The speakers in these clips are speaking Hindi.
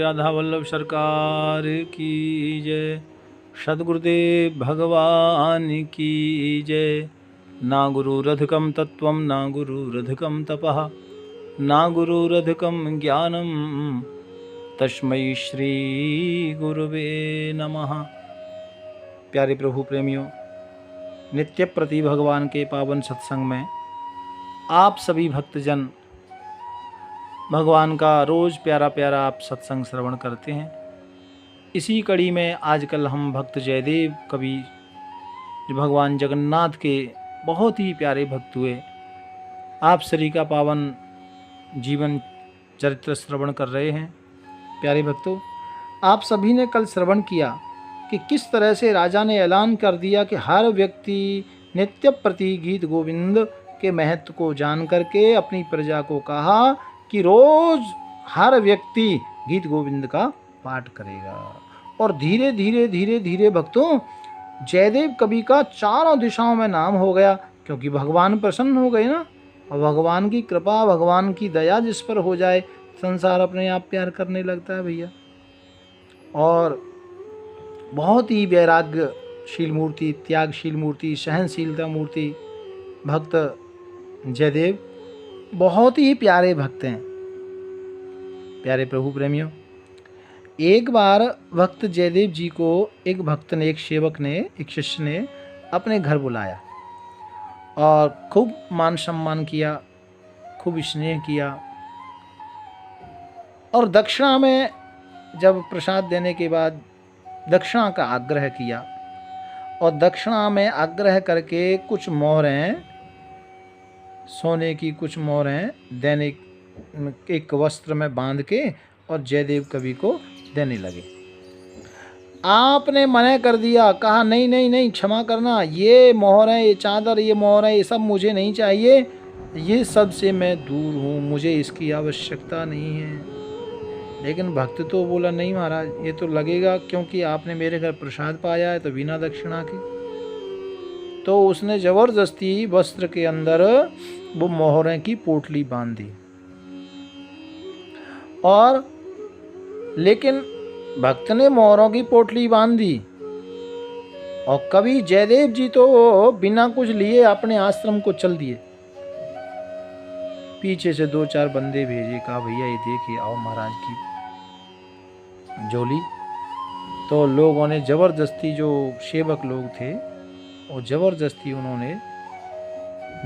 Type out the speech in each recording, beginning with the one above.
राधा वल्लभ सरकार की जय। सद्गुरुदेव भगवान की जय। ना गुरुरधिकं तत्त्वं ना गुरुरधिकं तपः ना गुरुरधिकं ज्ञानं तस्मै श्री गुरुवे नमः। प्यारे प्रभु प्रेमियों, नित्य प्रति भगवान के पावन सत्संग में आप सभी भक्तजन भगवान का रोज़ प्यारा प्यारा आप सत्संग श्रवण करते हैं। इसी कड़ी में आजकल हम भक्त जयदेव कवि जो भगवान जगन्नाथ के बहुत ही प्यारे भक्त हुए, आप सभी का पावन जीवन चरित्र श्रवण कर रहे हैं। प्यारे भक्तों, आप सभी ने कल श्रवण किया कि किस तरह से राजा ने ऐलान कर दिया कि हर व्यक्ति नित्य प्रति गीत गोविंद के महत्व को जान करके अपनी प्रजा को कहा कि रोज हर व्यक्ति गीत गोविंद का पाठ करेगा। और धीरे धीरे धीरे धीरे भक्तों, जयदेव कवि का चारों दिशाओं में नाम हो गया, क्योंकि भगवान प्रसन्न हो गए ना। और भगवान की कृपा, भगवान की दया जिस पर हो जाए, संसार अपने आप प्यार करने लगता है भैया। और बहुत ही वैराग्यशील मूर्ति, त्यागशील मूर्ति, सहनशीलता मूर्ति भक्त जयदेव, बहुत ही प्यारे भक्त हैं। प्यारे प्रभु प्रेमियों, एक बार भक्त जयदेव जी को एक भक्त ने, एक सेवक ने, एक शिष्य ने अपने घर बुलाया और खूब मान सम्मान किया, खूब स्नेह किया। और दक्षिणा में जब प्रसाद देने के बाद दक्षिणा का आग्रह किया, और दक्षिणा में आग्रह करके कुछ मोहरें, सोने की कुछ मोहरें देने, एक वस्त्र में बांध के और जयदेव कवि को देने लगे। आपने मना कर दिया, कहा नहीं नहीं नहीं, क्षमा करना, ये मोहरें, ये चादर, ये मोहरें, ये सब मुझे नहीं चाहिए, ये सब से मैं दूर हूँ, मुझे इसकी आवश्यकता नहीं है। लेकिन भक्त तो बोला नहीं महाराज, ये तो लगेगा, क्योंकि आपने मेरे घर प्रसाद पाया है तो बिना दक्षिणा के। तो उसने जबरदस्ती वस्त्र के अंदर वो मोहरें की पोटली बांध दी। और लेकिन भक्त ने मोहरों की पोटली बांध दी, और कवि जयदेव जी तो बिना कुछ लिए अपने आश्रम को चल दिए। पीछे से 2-4 बंदे भेजे, कहा भैया ये देखिए आओ महाराज की झोली। तो लोगों ने जबरदस्ती, जो सेवक लोग थे वो जबरदस्ती उन्होंने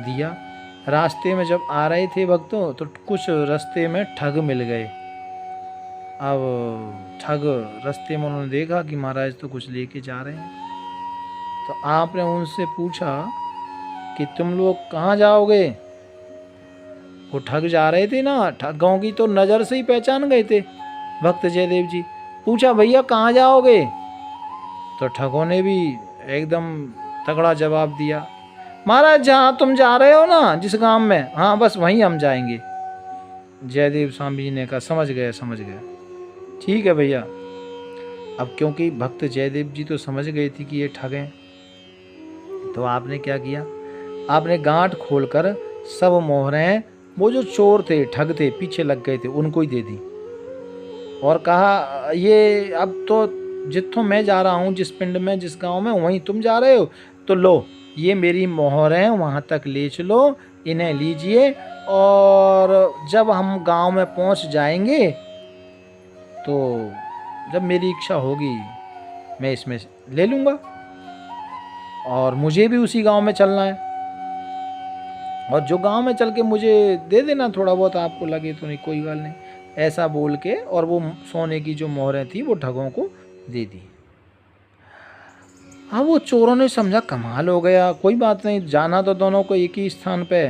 दिया। रास्ते में जब आ रहे थे भक्तों, तो कुछ रास्ते में ठग मिल गए। अब ठग रास्ते में उन्होंने देखा कि महाराज तो कुछ लेके जा रहे हैं, तो आपने उनसे पूछा कि तुम लोग कहाँ जाओगे। वो ठग जा रहे थे ना, ठगों की तो नज़र से ही पहचान गए थे भक्त जयदेव जी। पूछा भैया कहाँ जाओगे, तो ठगों ने भी एकदम तगड़ा जवाब दिया, महाराज जहाँ तुम जा रहे हो ना, जिस गांव में, हाँ बस वहीं हम जाएंगे। जयदेव स्वामी जी ने कहा समझ गया समझ गया, ठीक है भैया। अब क्योंकि भक्त जयदेव जी तो समझ गए थे कि ये ठग हैं, तो आपने क्या किया, आपने गांठ खोलकर सब मोहरें वो जो चोर थे, ठग थे, पीछे लग गए थे, उनको ही दे दी। और कहा ये अब तो जिथों मैं जा रहा हूँ, जिस पिंड में, जिस गांव में, वहीं तुम जा रहे हो, तो लो ये मेरी मोहरें वहाँ तक ले चलो, इन्हें लीजिए, और जब हम गांव में पहुँच जाएंगे तो जब मेरी इच्छा होगी मैं इसमें ले लूँगा, और मुझे भी उसी गांव में चलना है, और जो गांव में चल के मुझे दे देना, थोड़ा बहुत आपको लगे तो नहीं, कोई बात नहीं, ऐसा बोल के, और वो सोने की जो मोहरें थी वो ठगों को दे दी। हाँ, वो चोरों ने समझा कमाल हो गया, कोई बात नहीं, जाना तो दोनों को एक ही स्थान पे।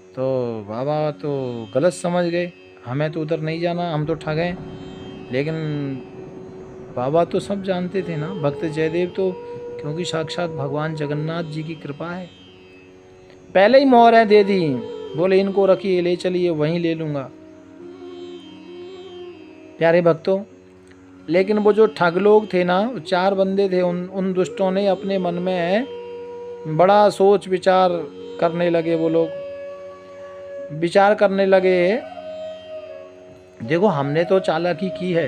तो बाबा तो गलत समझ गए, हमें तो उधर नहीं जाना, हम तो ठग हैं। लेकिन बाबा तो सब जानते थे ना, भक्त जयदेव तो, क्योंकि साक्षात भगवान जगन्नाथ जी की कृपा है। पहले ही मोहरें दे दी, बोले इनको रखिए, ले चलिए, वहीं ले लूँगा। प्यारे भक्तों, लेकिन वो जो ठग लोग थे ना, 4 बंदे थे, उन दुष्टों ने अपने मन में बड़ा सोच विचार करने लगे। वो लोग विचार करने लगे, देखो हमने तो चालाकी की है,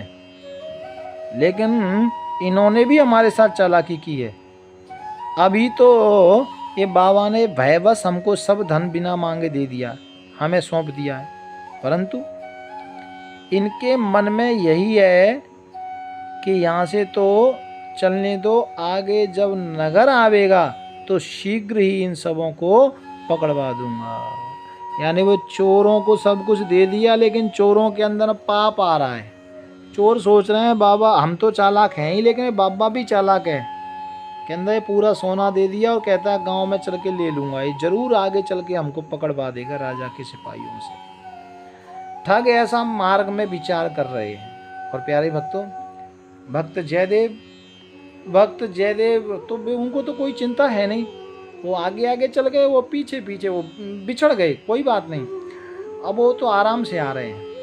लेकिन इन्होंने भी हमारे साथ चालाकी की है। अभी तो ये बाबा ने भयवश हमको सब धन बिना मांगे दे दिया, हमें सौंप दिया है, परंतु इनके मन में यही है कि यहाँ से तो चलने दो, आगे जब नगर आवेगा तो शीघ्र ही इन सबों को पकड़वा दूंगा। यानी वो चोरों को सब कुछ दे दिया, लेकिन चोरों के अंदर पाप आ रहा है। चोर सोच रहे हैं बाबा हम तो चालाक हैं ही, लेकिन बाबा भी चालाक है। कहता है पूरा सोना दे दिया और कहता है गांव में चल के ले लूंगा, ये जरूर आगे चल के हमको पकड़वा देगा राजा के सिपाहियों से। ठग ऐसा मार्ग में विचार कर रहे हैं। और प्यारे भक्तों, भक्त जयदेव तो उनको तो कोई चिंता है नहीं, वो आगे आगे चल गए, वो पीछे पीछे, वो बिछड़ गए, कोई बात नहीं। अब वो तो आराम से आ रहे हैं।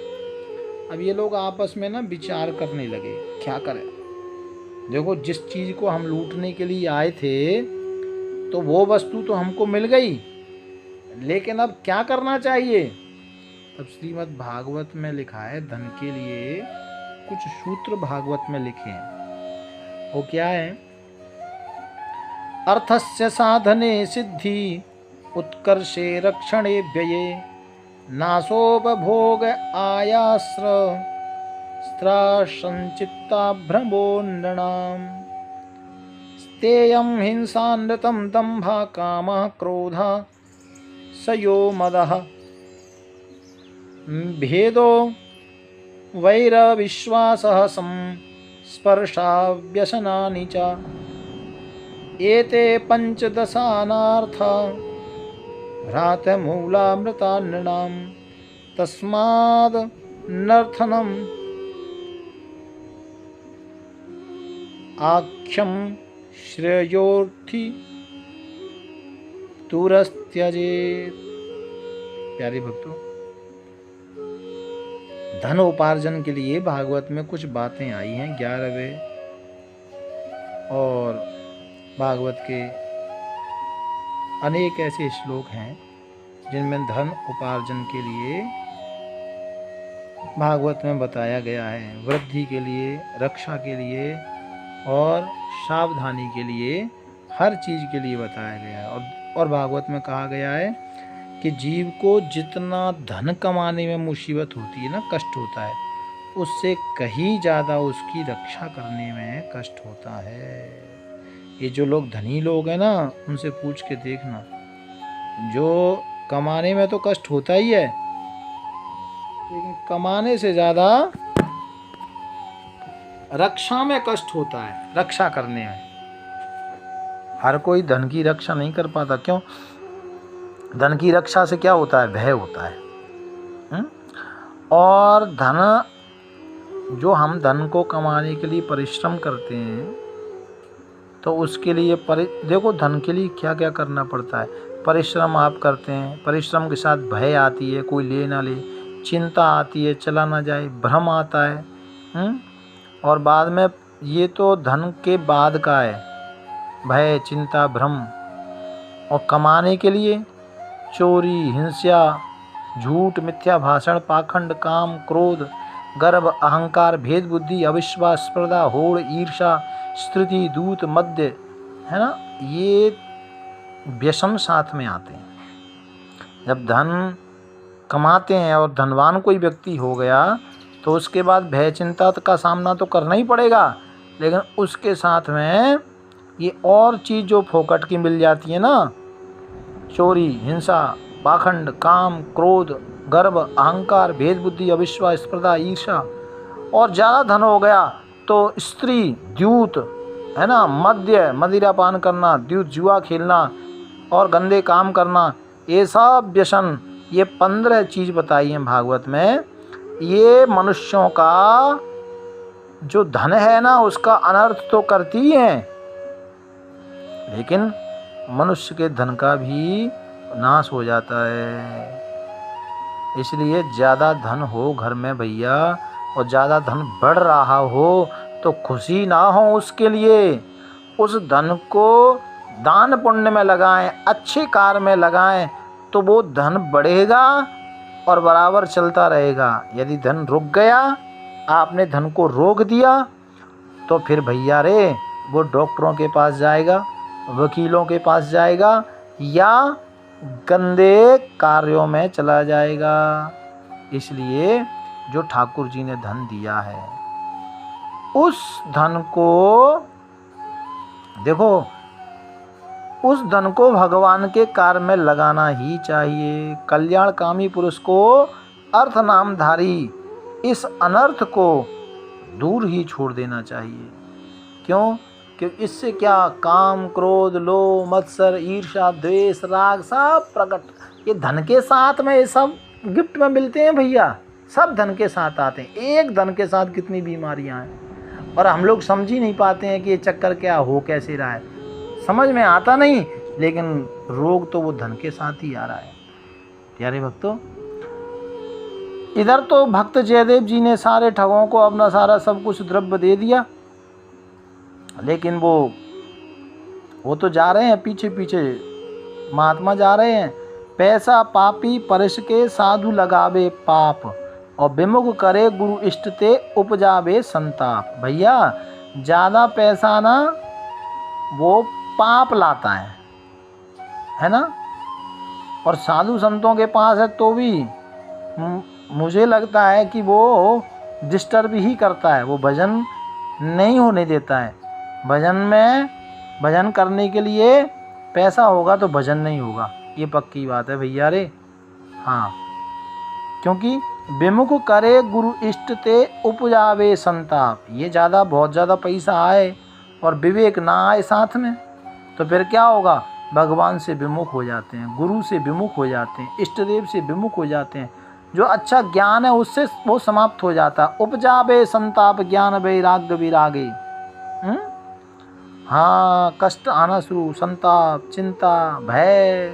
अब ये लोग आपस में ना विचार करने लगे, क्या करें। देखो, जिस चीज को हम लूटने के लिए आए थे तो वो वस्तु तो हमको मिल गई, लेकिन अब क्या करना चाहिए। तब श्रीमद् भागवत में लिखा है, धन के लिए कुछ सूत्र भागवत में लिखे हैं। वो क्या है, अर्थस्य साधने सिद्धि उत्कर्षे रक्षणे व्यये नाशोपभोग आयास्र संचित्ता भ्रमो नृणाम् स्तेयं हिंसानृतं दम्भा कामः क्रोधः सयो मदः भेदो वैरविश्वासः संस्पर्शा व्यसनानि च एते पंचदशानार्था भ्रातमूलामृता नृणाम् तस्माद् नर्थनम् आख्यम श्रेयोर्थी तुरस्त्यजेत। प्यारे भक्तों, धन उपार्जन के लिए भागवत में कुछ बातें आई हैं 11वें और भागवत के अनेक ऐसे श्लोक हैं जिनमें धन उपार्जन के लिए भागवत में बताया गया है, वृद्धि के लिए, रक्षा के लिए और सावधानी के लिए, हर चीज के लिए बताया गया है। और भागवत में कहा गया है कि जीव को जितना धन कमाने में मुसीबत होती है ना, कष्ट होता है, उससे कहीं ज़्यादा उसकी रक्षा करने में कष्ट होता है। ये जो लोग धनी लोग हैं ना, उनसे पूछ के देखना, जो कमाने में तो कष्ट होता ही है, लेकिन कमाने से ज़्यादा रक्षा में कष्ट होता है, रक्षा करने में। हर कोई धन की रक्षा नहीं कर पाता। क्यों? धन की रक्षा से क्या होता है? भय होता है। और धन, जो हम धन को कमाने के लिए परिश्रम करते हैं, तो उसके लिए देखो धन के लिए क्या क्या करना पड़ता है। परिश्रम आप करते हैं, परिश्रम के साथ भय आती है, कोई ले ना ले, चिंता आती है, चला ना जाए, भ्रम आता है। और बाद में, ये तो धन के बाद का है, भय, चिंता, भ्रम। और कमाने के लिए चोरी, हिंसा, झूठ, मिथ्या भाषण, पाखंड, काम, क्रोध, गर्व, अहंकार, भेद बुद्धि, अविश्वास, स्पर्धा, होड़, ईर्षा, स्तुति, दूत, मद्य, है ना, ये व्यसन साथ में आते हैं। जब धन कमाते हैं और धनवान कोई व्यक्ति हो गया तो उसके बाद भय, चिंता का सामना तो करना ही पड़ेगा, लेकिन उसके साथ में ये और चीज़ जो फोकट की मिल जाती है ना, चोरी, हिंसा, पाखंड, काम, क्रोध, गर्व, अहंकार, भेद बुद्धि, अविश्वास, स्पर्धा, ईर्षा, और ज़्यादा धन हो गया तो स्त्री, द्यूत, है ना, मद्य, मदिरा पान करना, द्यूत, जुआ खेलना और गंदे काम करना, ये सब व्यसन, ये 15 चीज़ बताई हैं भागवत में। ये मनुष्यों का जो धन है ना, उसका अनर्थ तो करती हैं, लेकिन मनुष्य के धन का भी नाश हो जाता है। इसलिए ज़्यादा धन हो घर में भैया, और ज़्यादा धन बढ़ रहा हो तो खुशी ना हो उसके लिए। उस धन को दान पुण्य में लगाएं, अच्छे कार्य में लगाएं, तो वो धन बढ़ेगा और बराबर चलता रहेगा। यदि धन रुक गया, आपने धन को रोक दिया, तो फिर भैया रे वो डॉक्टरों के पास जाएगा, वकीलों के पास जाएगा या गंदे कार्यों में चला जाएगा। इसलिए जो ठाकुर जी ने धन दिया है उस धन को देखो, उस धन को भगवान के कार्य में लगाना ही चाहिए। कल्याणकामी पुरुष को अर्थ नामधारी इस अनर्थ को दूर ही छोड़ देना चाहिए। क्यों? क्योंकि इससे क्या काम, क्रोध, लोभ, मत्सर, ईर्ष्या, द्वेष, राग सब प्रकट, ये धन के साथ में, ये सब गिफ्ट में मिलते हैं भैया, सब धन के साथ आते हैं। एक धन के साथ कितनी बीमारियां हैं और हम लोग समझ ही नहीं पाते हैं कि ये चक्कर क्या हो कैसे रहा है, समझ में आता नहीं, लेकिन रोग तो वो धन के साथ ही आ रहा है। प्यारे भक्तों, इधर तो भक्त जयदेव जी ने सारे ठगों को अपना सारा सब कुछ द्रव्य दे दिया, लेकिन वो तो जा रहे हैं पीछे पीछे, महात्मा जा रहे हैं। पैसा पापी परिश के साधु लगावे पाप, और विमुख करे गुरु इष्ट ते उपजावे संताप। भैया ज़्यादा पैसा ना वो पाप लाता है ना, और साधु संतों के पास है तो भी मुझे लगता है कि वो डिस्टर्ब ही करता है, वो भजन नहीं होने देता है। भजन करने के लिए पैसा होगा तो भजन नहीं होगा, ये पक्की बात है भैया रे। हाँ, क्योंकि विमुख करे गुरु इष्ट ते उपजावे संताप, ये ज़्यादा बहुत ज़्यादा पैसा आए और विवेक ना आए साथ में, तो फिर क्या होगा? भगवान से विमुख हो जाते हैं, गुरु से विमुख हो जाते हैं, इष्ट देव से विमुख हो जाते हैं। जो अच्छा ज्ञान है उससे वो समाप्त हो जाता। उपजावे संताप ज्ञान वैराग्य विरागे। हाँ, कष्ट आना शुरू, संताप, चिंता, भय,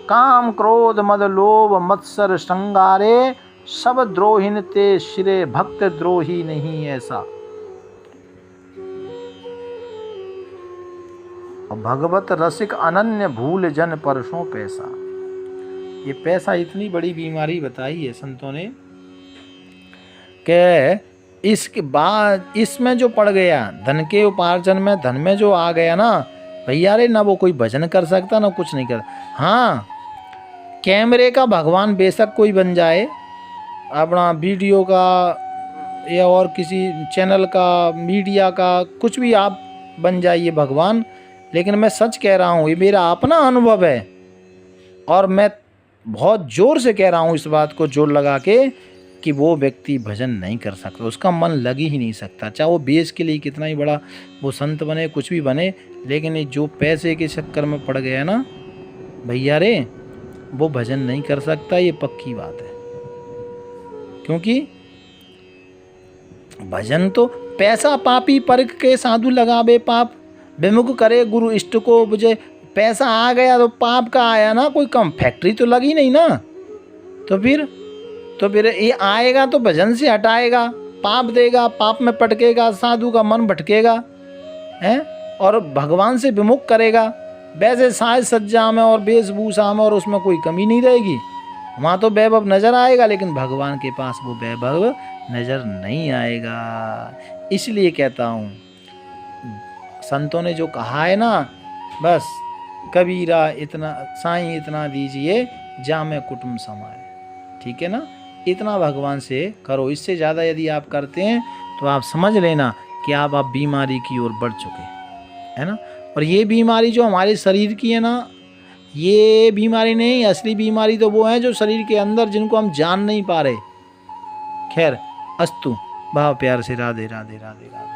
काम, क्रोध, मद, लोभ, मत्सर, श्रृंगारे, सब द्रोहिन ते शिरे, भक्त द्रोही नहीं ऐसा। और भगवत रसिक अनन्य भूल जन परसों पैसा। ये पैसा इतनी बड़ी बीमारी बताई है संतों ने कि इसके बाद इसमें जो पड़ गया, धन के उपार्जन में, धन में जो आ गया ना भैया रे, ना वो कोई भजन कर सकता ना कुछ नहीं कर। हाँ, कैमरे का भगवान बेशक कोई बन जाए, अपना वीडियो का या और किसी चैनल का, मीडिया का, कुछ भी आप बन जाइए भगवान, लेकिन मैं सच कह रहा हूँ, ये मेरा अपना अनुभव है और मैं बहुत ज़ोर से कह रहा हूँ इस बात को जोर लगा के कि वो व्यक्ति भजन नहीं कर सकता, उसका मन लग ही नहीं सकता, चाहे वो बेस के लिए कितना ही बड़ा वो संत बने, कुछ भी बने, लेकिन ये जो पैसे के चक्कर में पड़ गया ना भैया रे, वो भजन नहीं कर सकता, ये पक्की बात है। क्योंकि भजन तो पैसा पापी परख के साधु लगावे पाप, विमुख करे गुरु इष्ट को बुझे। पैसा आ गया तो पाप का आया ना, कोई कम फैक्ट्री तो लगी नहीं ना, तो फिर ये आएगा तो भजन से हटाएगा, पाप देगा, पाप में पटकेगा, साधु का मन भटकेगा है और भगवान से विमुख करेगा। वैसे साज सज्जा में और वेशभूषा में और उसमें कोई कमी नहीं रहेगी, वहाँ तो वैभव नजर आएगा, लेकिन भगवान के पास वो वैभव नजर नहीं आएगा। इसलिए कहता हूँ, संतों ने जो कहा है ना, बस कबीरा इतना साईं इतना दीजिए जामे कुटुंब समाए, ठीक है ना, इतना भगवान से करो। इससे ज़्यादा यदि आप करते हैं तो आप समझ लेना कि आप बीमारी की ओर बढ़ चुके है ना। और ये बीमारी जो हमारे शरीर की है ना, ये बीमारी नहीं, असली बीमारी तो वो है जो शरीर के अंदर, जिनको हम जान नहीं पा रहे। खैर, अस्तु, भाव प्यार से राधे राधे राधे राधे।